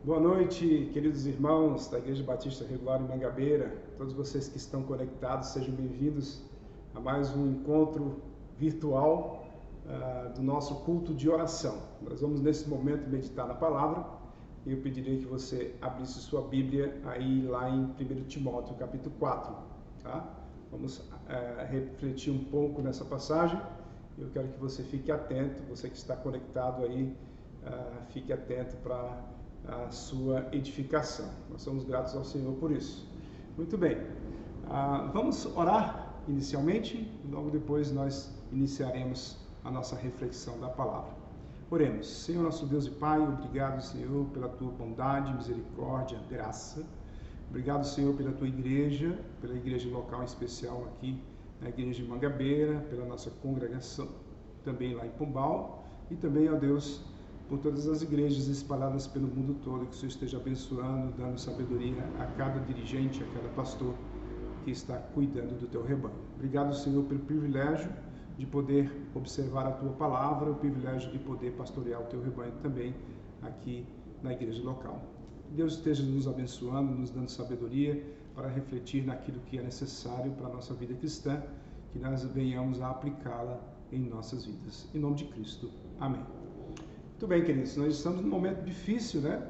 Boa noite, queridos irmãos da Igreja Batista Regular em Mangabeira. Todos vocês que estão conectados, sejam bem-vindos a mais um encontro virtual do nosso culto de oração. Nós vamos nesse momento meditar na palavra e eu pediria que você abrisse sua Bíblia aí lá em 1 Timóteo capítulo 4. Tá? Vamos refletir um pouco nessa passagem. Eu quero que você fique atento, você que está conectado aí, fique atento para a sua edificação. Nós somos gratos ao Senhor por isso. Muito bem, vamos orar inicialmente, logo depois nós iniciaremos a nossa reflexão da palavra. Oremos. Senhor nosso Deus e Pai, obrigado, Senhor, pela tua bondade, misericórdia, graça. Obrigado, Senhor, pela tua igreja, pela igreja local em especial aqui na igreja de Mangabeira, pela nossa congregação também lá em Pombal e também, ó Deus, por todas as igrejas espalhadas pelo mundo todo, que o Senhor esteja abençoando, dando sabedoria a cada dirigente, a cada pastor que está cuidando do teu rebanho. Obrigado, Senhor, pelo privilégio de poder observar a tua palavra, o privilégio de poder pastorear o teu rebanho também aqui na igreja local. Deus esteja nos abençoando, nos dando sabedoria para refletir naquilo que é necessário para a nossa vida cristã, que nós venhamos a aplicá-la em nossas vidas. Em nome de Cristo. Amém. Muito bem, queridos, nós estamos num momento difícil, né?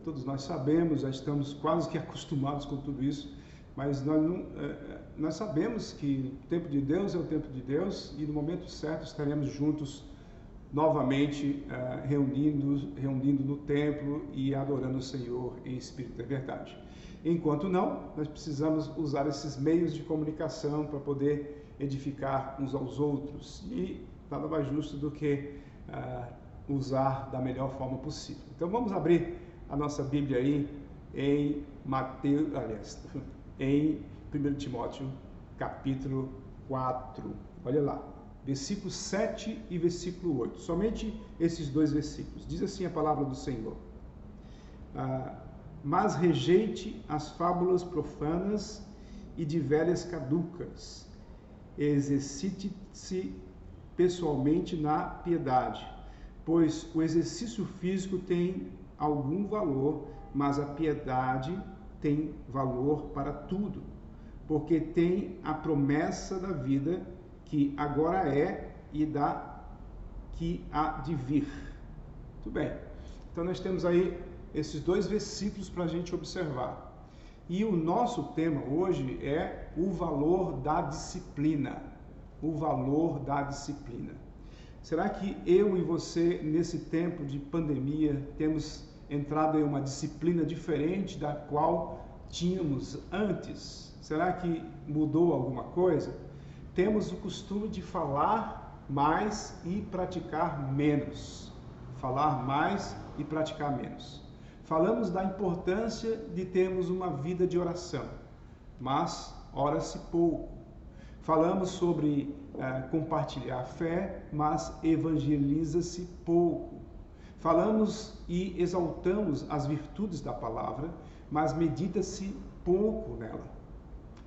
Todos nós sabemos, já estamos quase que acostumados com tudo isso, mas nós sabemos que o tempo de Deus é o tempo de Deus e no momento certo estaremos juntos novamente reunindo no templo e adorando o Senhor em espírito e verdade. Enquanto não, nós precisamos usar esses meios de comunicação para poder edificar uns aos outros e nada mais justo do que usar da melhor forma possível. Então vamos abrir a nossa Bíblia aí em em 1 Timóteo capítulo 4. Olha lá, versículo 7 e versículo 8. Somente esses dois versículos. Diz assim a palavra do Senhor. Mas rejeite as fábulas profanas e de velhas caducas. Exercite-se pessoalmente na piedade, pois o exercício físico tem algum valor, mas a piedade tem valor para tudo, porque tem a promessa da vida que agora é e da que há de vir. Muito bem, então nós temos aí esses dois versículos para a gente observar. E o nosso tema hoje é o valor da disciplina. O valor da disciplina. Será que eu e você, nesse tempo de pandemia, temos entrado em uma disciplina diferente da qual tínhamos antes? Será que mudou alguma coisa? Temos o costume de falar mais e praticar menos. Falar mais e praticar menos. Falamos da importância de termos uma vida de oração, mas ora-se pouco. Falamos sobre compartilhar a fé, mas evangeliza-se pouco. Falamos e exaltamos as virtudes da palavra, mas medita-se pouco nela.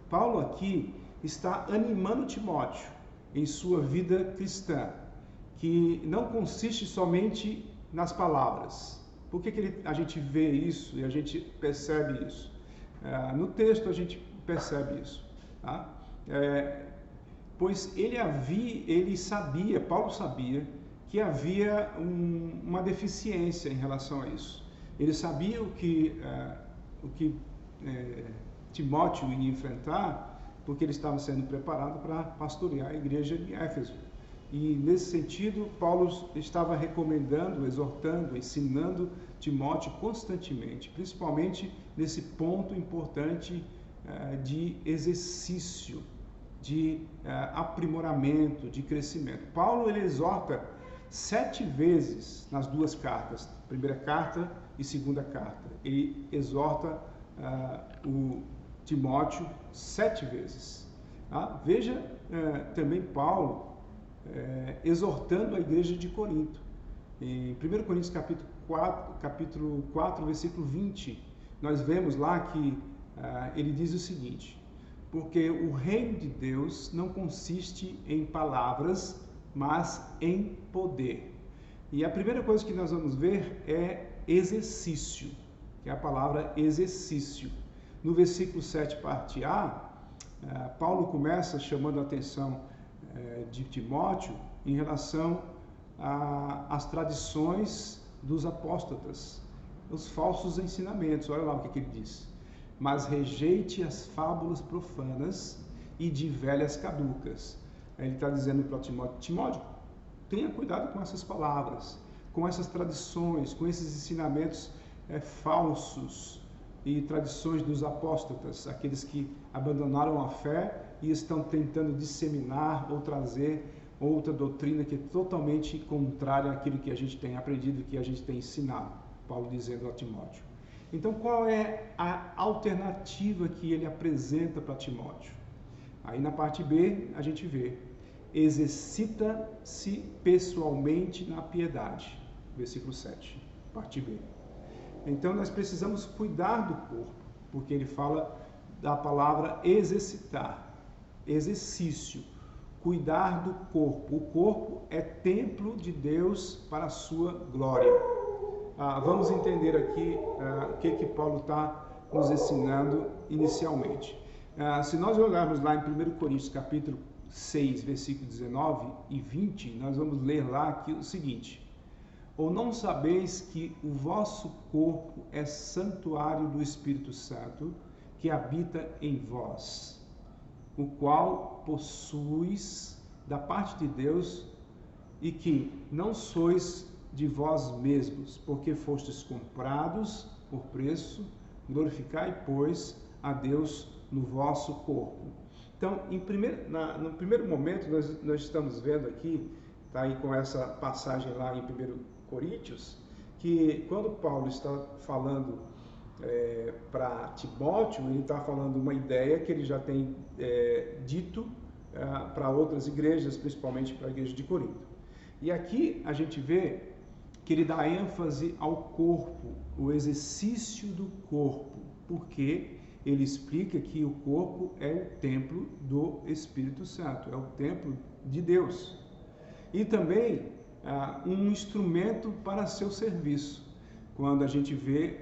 Paulo aqui está animando Timóteo em sua vida cristã, que não consiste somente nas palavras. Por que a gente vê isso e a gente percebe isso? No texto a gente percebe isso. Tá? Pois Paulo sabia que havia uma deficiência em relação a isso. Ele sabia o que Timóteo ia enfrentar, porque ele estava sendo preparado para pastorear a igreja de Éfeso. E nesse sentido, Paulo estava recomendando, exortando, ensinando Timóteo constantemente, principalmente nesse ponto importante de exercício, de aprimoramento, de crescimento. Paulo ele exorta 7 vezes nas duas cartas, primeira carta e segunda carta. Ele exorta o Timóteo 7 vezes. Veja também Paulo exortando a igreja de Corinto. Em 1 Coríntios capítulo 4, versículo 20, nós vemos lá que ele diz o seguinte: porque o reino de Deus não consiste em palavras, mas em poder. E a primeira coisa que nós vamos ver é exercício. que é a palavra exercício. No versículo 7, parte A, Paulo começa chamando a atenção de Timóteo em relação às tradições dos apóstatas, os falsos ensinamentos. Olha lá o que ele diz. Mas rejeite as fábulas profanas e de velhas caducas. Ele está dizendo para Timóteo, tenha cuidado com essas palavras, com essas tradições, com esses ensinamentos falsos e tradições dos apóstatas, aqueles que abandonaram a fé e estão tentando disseminar ou trazer outra doutrina que é totalmente contrária àquilo que a gente tem aprendido, que a gente tem ensinado. Paulo dizendo a Timóteo. Então, qual é a alternativa que ele apresenta para Timóteo? Aí na parte B, a gente vê, exercita-se pessoalmente na piedade. Versículo 7, parte B. Então, nós precisamos cuidar do corpo, porque ele fala da palavra exercitar, exercício, cuidar do corpo. O corpo é templo de Deus para a sua glória. Vamos entender aqui o que Paulo está nos ensinando inicialmente. Se nós olharmos lá em 1 Coríntios capítulo 6, versículo 19 e 20, nós vamos ler lá aqui o seguinte: ou não sabeis que o vosso corpo é santuário do Espírito Santo, que habita em vós, o qual possuis da parte de Deus, e que não sois de vós mesmos, porque fostes comprados por preço, glorificai, pois, a Deus no vosso corpo. Então, no primeiro momento, nós estamos vendo aqui, está aí com essa passagem lá em 1 Coríntios, que quando Paulo está falando para Timóteo, ele está falando uma ideia que ele já tem dito para outras igrejas, principalmente para a igreja de Corinto. E aqui a gente vê que ele dá ênfase ao corpo, o exercício do corpo, porque ele explica que o corpo é o templo do Espírito Santo, é o templo de Deus. E também um instrumento para seu serviço. Quando a gente vê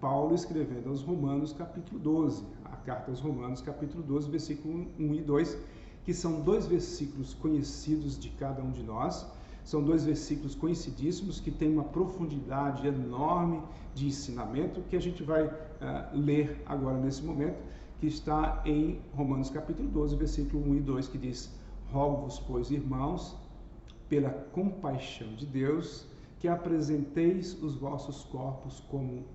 Paulo escrevendo aos Romanos capítulo 12, a carta aos Romanos capítulo 12, versículo 1 e 2, que são dois versículos conhecidos de cada um de nós. São dois versículos conhecidíssimos que têm uma profundidade enorme de ensinamento que a gente vai ler agora nesse momento, que está em Romanos capítulo 12, versículo 1 e 2, que diz: rogo-vos, pois, irmãos, pela compaixão de Deus, que apresenteis os vossos corpos como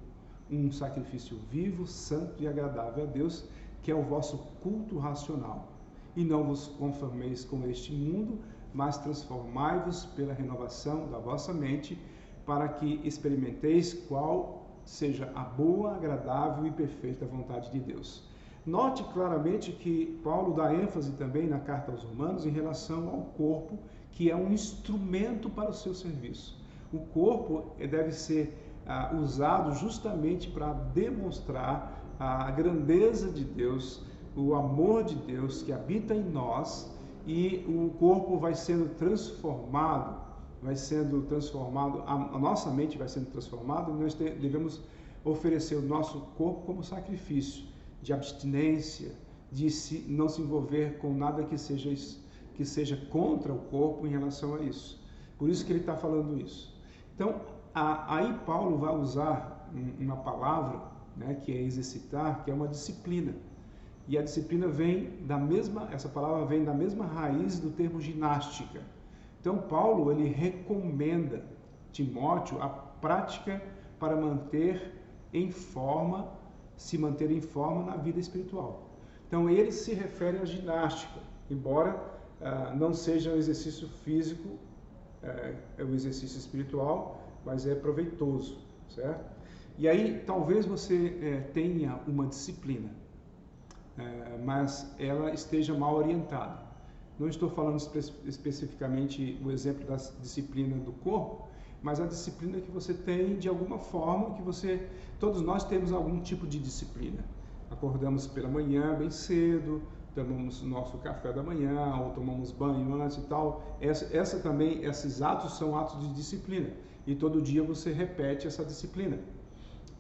um sacrifício vivo, santo e agradável a Deus, que é o vosso culto racional. E não vos conformeis com este mundo, mas transformai-vos pela renovação da vossa mente, para que experimenteis qual seja a boa, agradável e perfeita vontade de Deus. Note claramente que Paulo dá ênfase também na carta aos Romanos em relação ao corpo, que é um instrumento para o seu serviço. O corpo deve ser usado justamente para demonstrar a grandeza de Deus, o amor de Deus que habita em nós, e o corpo vai sendo transformado, a nossa mente vai sendo transformada, e nós devemos oferecer o nosso corpo como sacrifício de abstinência, de não se envolver com nada que seja contra o corpo em relação a isso. Por isso que ele está falando isso. Então, aí Paulo vai usar uma palavra, né, que é exercitar, que é uma disciplina. E a disciplina essa palavra vem da mesma raiz do termo ginástica. Então, Paulo, ele recomenda Timóteo a prática para se manter em forma na vida espiritual. Então, ele se refere à ginástica, embora não seja um exercício físico, é um exercício espiritual, mas é proveitoso, certo? E aí, talvez você tenha uma disciplina, mas ela esteja mal orientada. Não estou falando especificamente o exemplo da disciplina do corpo, mas a disciplina que você tem de alguma forma, todos nós temos algum tipo de disciplina. Acordamos pela manhã bem cedo, tomamos nosso café da manhã, ou tomamos banho antes e tal. Esses atos são atos de disciplina, e todo dia você repete essa disciplina.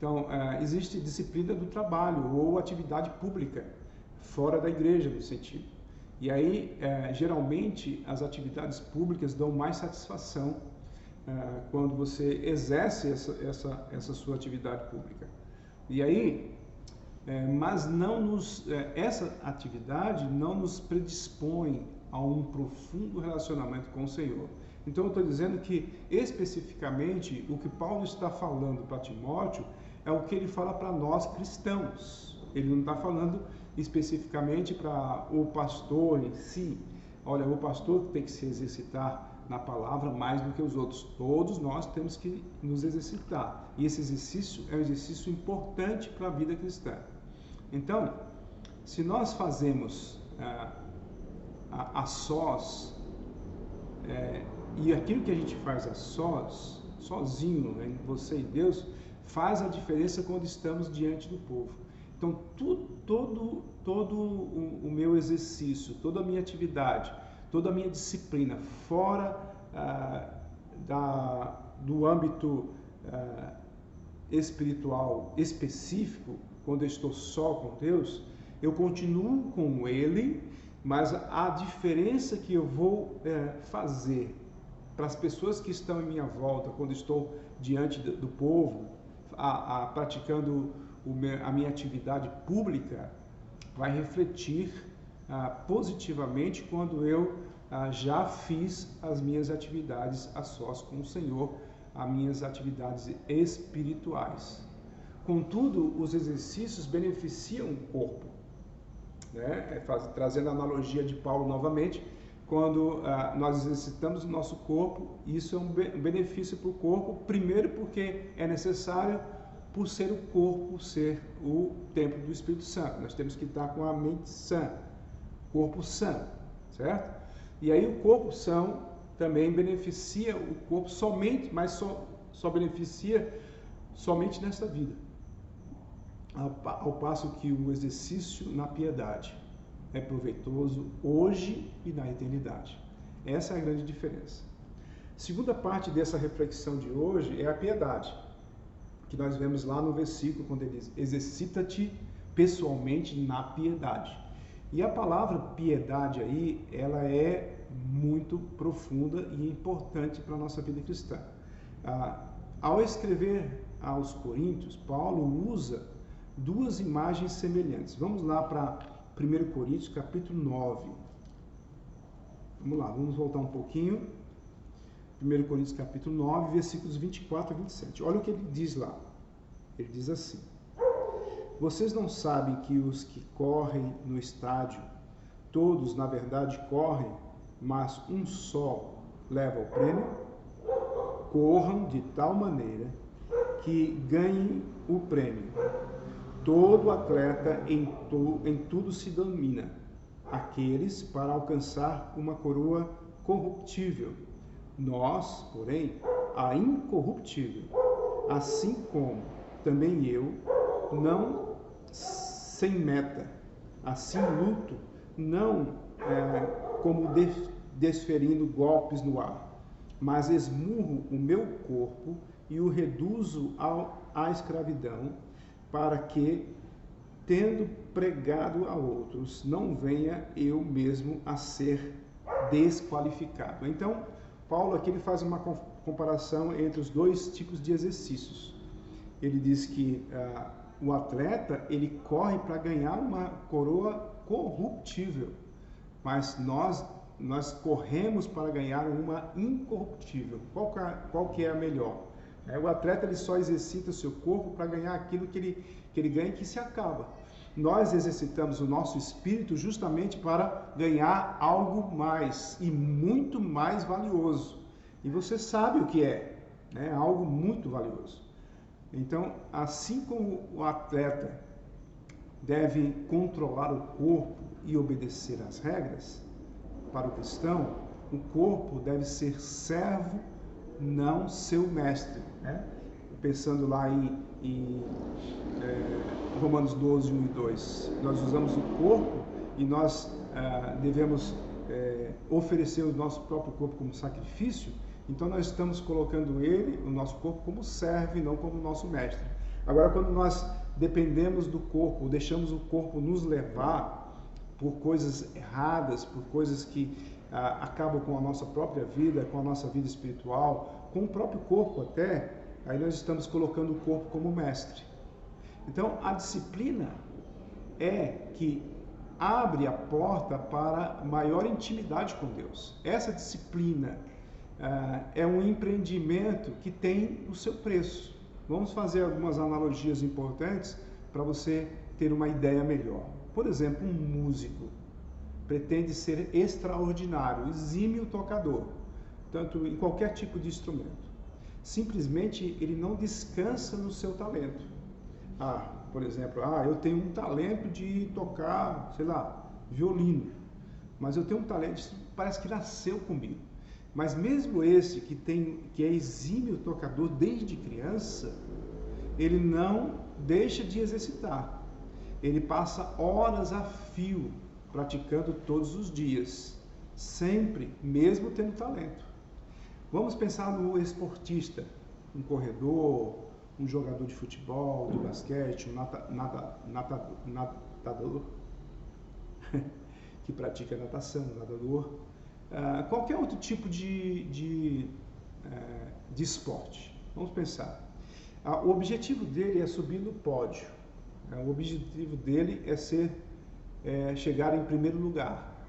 Então, existe disciplina do trabalho ou atividade pública fora da igreja, no sentido. E aí, geralmente, as atividades públicas dão mais satisfação quando você exerce essa sua atividade pública. E aí, mas essa atividade não nos predispõe a um profundo relacionamento com o Senhor. Então, eu estou dizendo que, especificamente, o que Paulo está falando para Timóteo é o que ele fala para nós cristãos. Ele não está falando especificamente para o pastor em si. Olha, o pastor tem que se exercitar na palavra mais do que os outros. Todos nós temos que nos exercitar. E esse exercício é um exercício importante para a vida cristã. Então, se nós fazemos a sós, e aquilo que a gente faz a sós, sozinho, né, você e Deus, faz a diferença quando estamos diante do povo. Então, todo o meu exercício, toda a minha atividade, toda a minha disciplina, fora do âmbito espiritual específico, quando eu estou só com Deus, eu continuo com Ele, mas a diferença que eu vou fazer para as pessoas que estão em minha volta, quando estou diante do povo, praticando a minha atividade pública, vai refletir positivamente quando eu já fiz as minhas atividades a sós com o Senhor, as minhas atividades espirituais. Contudo, os exercícios beneficiam o corpo, né? Trazendo a analogia de Paulo novamente, quando nós exercitamos o nosso corpo, isso é um benefício para o corpo, primeiro porque é necessário, por ser o corpo, ser o templo do Espírito Santo. Nós temos que estar com a mente sã, corpo sã, certo? E aí o corpo são também beneficia o corpo somente, mas só beneficia somente nesta vida. Ao passo que o exercício na piedade é proveitoso hoje e na eternidade. Essa é a grande diferença. Segunda parte dessa reflexão de hoje é a piedade, que nós vemos lá no versículo, quando ele diz: exercita-te pessoalmente na piedade. E a palavra piedade aí, ela é muito profunda e importante para a nossa vida cristã. Ao escrever aos Coríntios, Paulo usa duas imagens semelhantes. Vamos lá para 1 Coríntios, capítulo 9. Vamos lá, vamos voltar um pouquinho. 1 Coríntios, capítulo 9, versículos 24 a 27. Olha o que ele diz lá. Ele diz assim: vocês não sabem que os que correm no estádio, todos, na verdade, correm, mas um só leva o prêmio? Corram de tal maneira que ganhem o prêmio. Todo atleta em tudo se domina, aqueles para alcançar uma coroa corruptível. Nós, porém, a incorruptível. Assim como também eu, não sem meta, assim luto, não como desferindo golpes no ar, mas esmurro o meu corpo e o reduzo à escravidão, para que, tendo pregado a outros, não venha eu mesmo a ser desqualificado. Então, Paulo aqui ele faz uma comparação entre os dois tipos de exercícios. Ele diz que o atleta, ele corre para ganhar uma coroa corruptível, mas nós corremos para ganhar uma incorruptível. Qual que é a melhor? O atleta ele só exercita o seu corpo para ganhar aquilo que ele ganha e que se acaba. Nós exercitamos o nosso espírito justamente para ganhar algo mais e muito mais valioso. E você sabe o que é, né? Algo muito valioso. Então, assim como o atleta deve controlar o corpo e obedecer às regras, para o cristão, o corpo deve ser servo, não seu mestre, né? Pensando lá em Romanos 12, 1 e 2, nós usamos o corpo e nós devemos oferecer o nosso próprio corpo como sacrifício. Então nós estamos colocando o nosso corpo como servo e não como nosso mestre. Agora, quando nós dependemos do corpo, deixamos o corpo nos levar por coisas erradas, por coisas que acabam com a nossa própria vida, com a nossa vida espiritual, com o próprio corpo até, aí nós estamos colocando o corpo como mestre. Então, a disciplina é que abre a porta para maior intimidade com Deus. Essa disciplina é um empreendimento que tem o seu preço. Vamos fazer algumas analogias importantes para você ter uma ideia melhor. Por exemplo, um músico pretende ser extraordinário, exímio tocador, tanto em qualquer tipo de instrumento. Simplesmente ele não descansa no seu talento. Por exemplo, eu tenho um talento de tocar, sei lá, violino, mas eu tenho um talento, parece que nasceu comigo. Mas mesmo esse que é exímio tocador desde criança, ele não deixa de exercitar. Ele passa horas a fio praticando todos os dias, sempre, mesmo tendo talento. Vamos pensar no esportista, um corredor, um jogador de futebol, de basquete, um nadador que pratica natação, nadador, qualquer outro tipo de esporte. Vamos pensar. O objetivo dele é subir no pódio. O objetivo dele é chegar em primeiro lugar,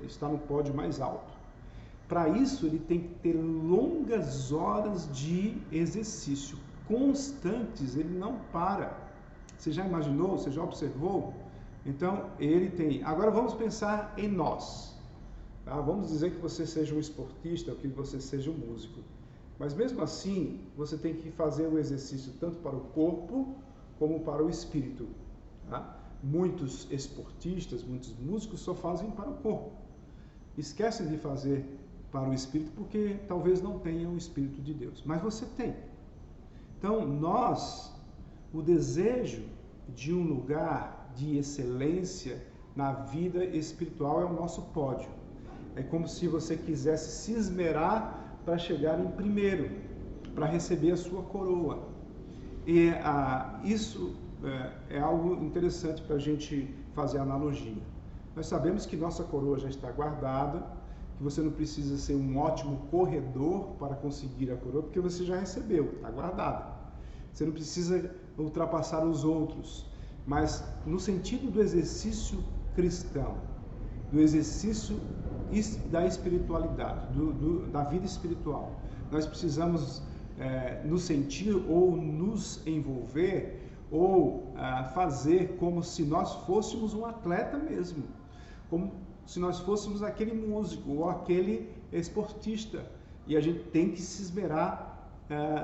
estar no pódio mais alto. Para isso, ele tem que ter longas horas de exercício, constantes, ele não para. Você já imaginou? Você já observou? Então, ele tem... Agora, vamos pensar em nós. Tá? Vamos dizer que você seja um esportista ou que você seja um músico. Mas, mesmo assim, você tem que fazer o exercício tanto para o corpo como para o espírito. Tá? Muitos esportistas, muitos músicos só fazem para o corpo. Esquecem de fazer para o espírito porque talvez não tenham o Espírito de Deus. Mas você tem. Então, o desejo de um lugar de excelência na vida espiritual é o nosso pódio. É como se você quisesse se esmerar para chegar em primeiro, para receber a sua coroa. E isso é algo interessante para a gente fazer analogia. Nós sabemos que nossa coroa já está guardada, que você não precisa ser um ótimo corredor para conseguir a coroa, porque você já recebeu, está guardada. Você não precisa ultrapassar os outros, mas no sentido do exercício cristão, do exercício da espiritualidade, da vida espiritual, nós precisamos nos sentir ou nos envolver ou fazer como se nós fôssemos um atleta mesmo, como se nós fôssemos aquele músico ou aquele esportista. E a gente tem que se esmerar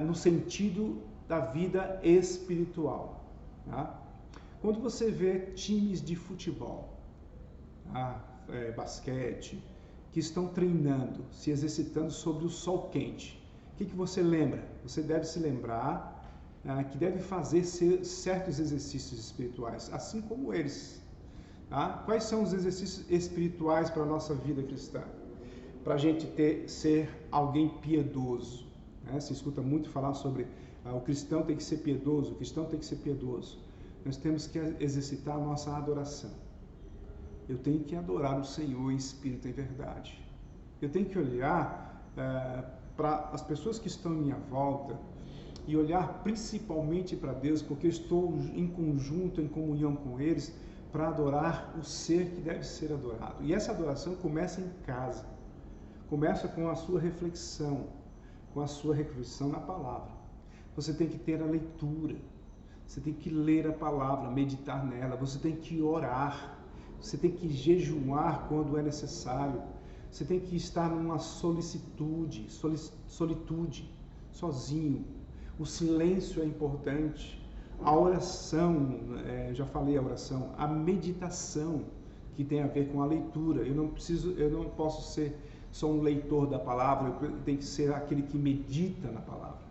no sentido da vida espiritual. Tá? Quando você vê times de futebol, basquete, que estão treinando, se exercitando sob o sol quente, o que você lembra? Você deve se lembrar que deve fazer certos exercícios espirituais, assim como eles. Tá? Quais são os exercícios espirituais para a nossa vida cristã? Para a gente ser alguém piedoso. Né? Se escuta muito falar sobre o cristão tem que ser piedoso, o cristão tem que ser piedoso. Nós temos que exercitar a nossa adoração. Eu tenho que adorar o Senhor em espírito e verdade. Eu tenho que olhar para as pessoas que estão em minha volta e olhar principalmente para Deus, porque eu estou em conjunto, em comunhão com eles, para adorar o ser que deve ser adorado. E essa adoração começa em casa. Começa com a sua reflexão, na palavra. Você tem que ter a leitura. Você tem que ler a palavra, meditar nela. Você tem que orar. Você tem que jejuar quando é necessário. Você tem que estar numa solitude, sozinho. O silêncio é importante. A oração, já falei a oração, a meditação, que tem a ver com a leitura. Eu não posso ser só um leitor da palavra, eu tenho que ser aquele que medita na palavra.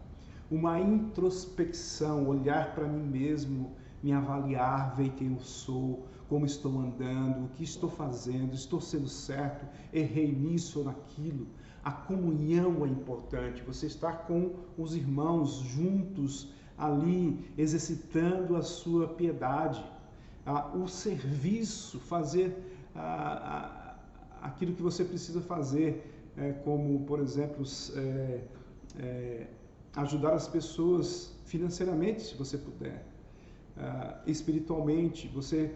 Uma introspecção, olhar para mim mesmo, me avaliar, ver quem eu sou, como estou andando, o que estou fazendo, estou sendo certo, errei nisso ou naquilo. A comunhão é importante, você estar com os irmãos juntos, ali exercitando a sua piedade, o serviço, fazer aquilo que você precisa fazer, como, por exemplo, ajudar as pessoas financeiramente, se você puder, espiritualmente, você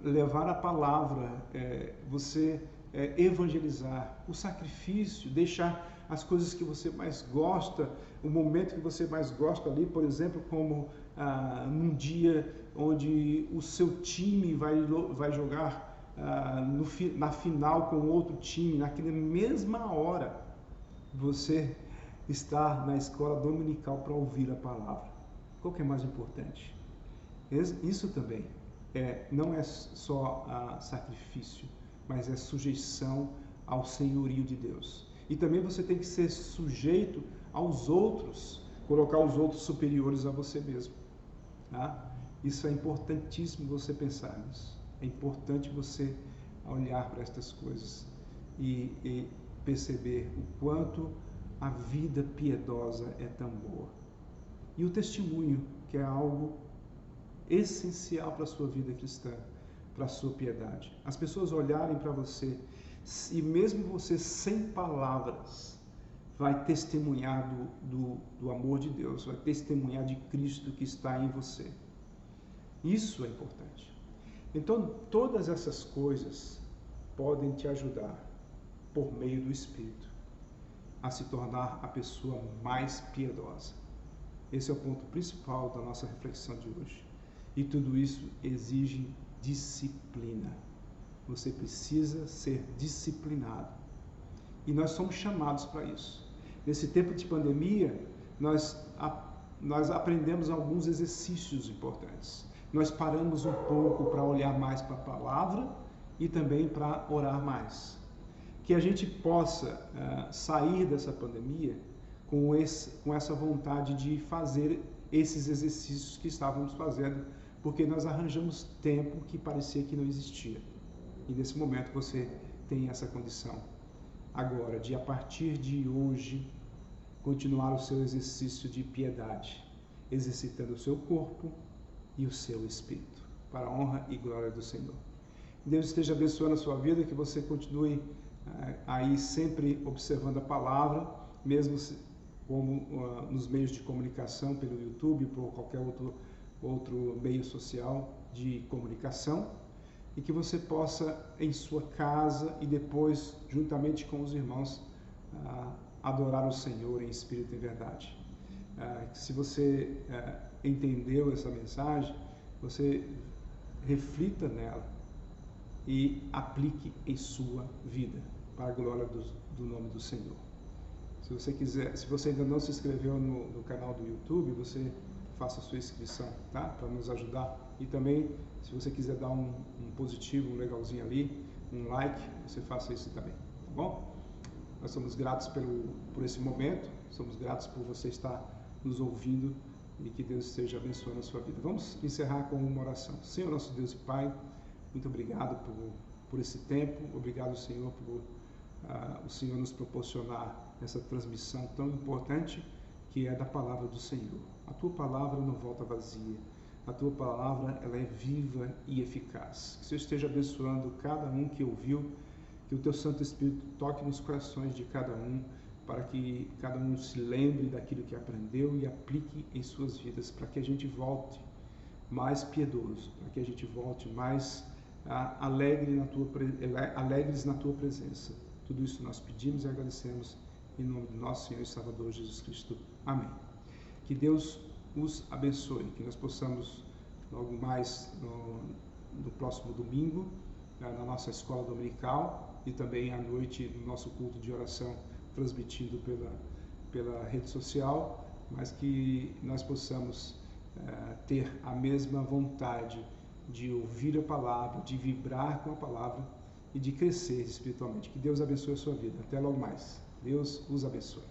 levar a palavra, você evangelizar, o sacrifício, deixar as coisas que você mais gosta, o momento que você mais gosta ali, por exemplo, como num dia onde o seu time vai jogar na final com outro time, naquela mesma hora, você está na escola dominical para ouvir a palavra. Qual que é mais importante? Isso também não é só sacrifício, mas é sujeição ao senhorio de Deus. E também você tem que ser sujeito aos outros, colocar os outros superiores a você mesmo. Tá? Isso é importantíssimo você pensar nisso. É importante você olhar para estas coisas e perceber o quanto a vida piedosa é tão boa. E o testemunho, que é algo essencial para a sua vida cristã, para a sua piedade. As pessoas olharem para você e mesmo você sem palavras vai testemunhar do amor de Deus, vai testemunhar de Cristo que está em você. Isso é importante. Então, todas essas coisas podem te ajudar, por meio do Espírito, a se tornar a pessoa mais piedosa. Esse é o ponto principal da nossa reflexão de hoje. E tudo isso exige disciplina. Você precisa ser disciplinado. E nós somos chamados para isso. Nesse tempo de pandemia, nós aprendemos alguns exercícios importantes. Nós paramos um pouco para olhar mais para a palavra e também para orar mais. Que a gente possa sair dessa pandemia com essa vontade de fazer esses exercícios que estávamos fazendo, porque nós arranjamos tempo que parecia que não existia. E nesse momento você tem essa condição agora de, a partir de hoje, continuar o seu exercício de piedade, exercitando o seu corpo e o seu espírito, para a honra e glória do Senhor. Deus esteja abençoando a sua vida, que você continue aí sempre observando a palavra, mesmo como nos meios de comunicação, pelo YouTube, por qualquer outro meio social de comunicação, e que você possa, em sua casa e depois, juntamente com os irmãos, adorar o Senhor em espírito e em verdade. Se você entendeu essa mensagem, você reflita nela e aplique em sua vida, para a glória do nome do Senhor. Se você quiser, se você ainda não se inscreveu no canal do YouTube, você faça a sua inscrição, tá? Para nos ajudar. E também, se você quiser dar um positivo, um legalzinho ali, um like, você faça isso também, tá bom? Nós somos gratos por esse momento, somos gratos por você estar nos ouvindo e que Deus esteja abençoando a sua vida. Vamos encerrar com uma oração. Senhor, nosso Deus e Pai, muito obrigado por esse tempo, obrigado, Senhor, por o Senhor nos proporcionar essa transmissão tão importante que é da palavra do Senhor. A Tua palavra não volta vazia, a Tua palavra ela é viva e eficaz. Que o Senhor esteja abençoando cada um que ouviu, que o Teu Santo Espírito toque nos corações de cada um, para que cada um se lembre daquilo que aprendeu e aplique em suas vidas, para que a gente volte mais piedoso, para que a gente volte mais alegres na Tua presença. Tudo isso nós pedimos e agradecemos em nome do nosso Senhor e Salvador Jesus Cristo. Amém. Que Deus os abençoe, que nós possamos logo mais no próximo domingo, na nossa escola dominical e também à noite no nosso culto de oração transmitido pela rede social, mas que nós possamos ter a mesma vontade de ouvir a palavra, de vibrar com a palavra e de crescer espiritualmente. Que Deus abençoe a sua vida. Até logo mais. Deus os abençoe.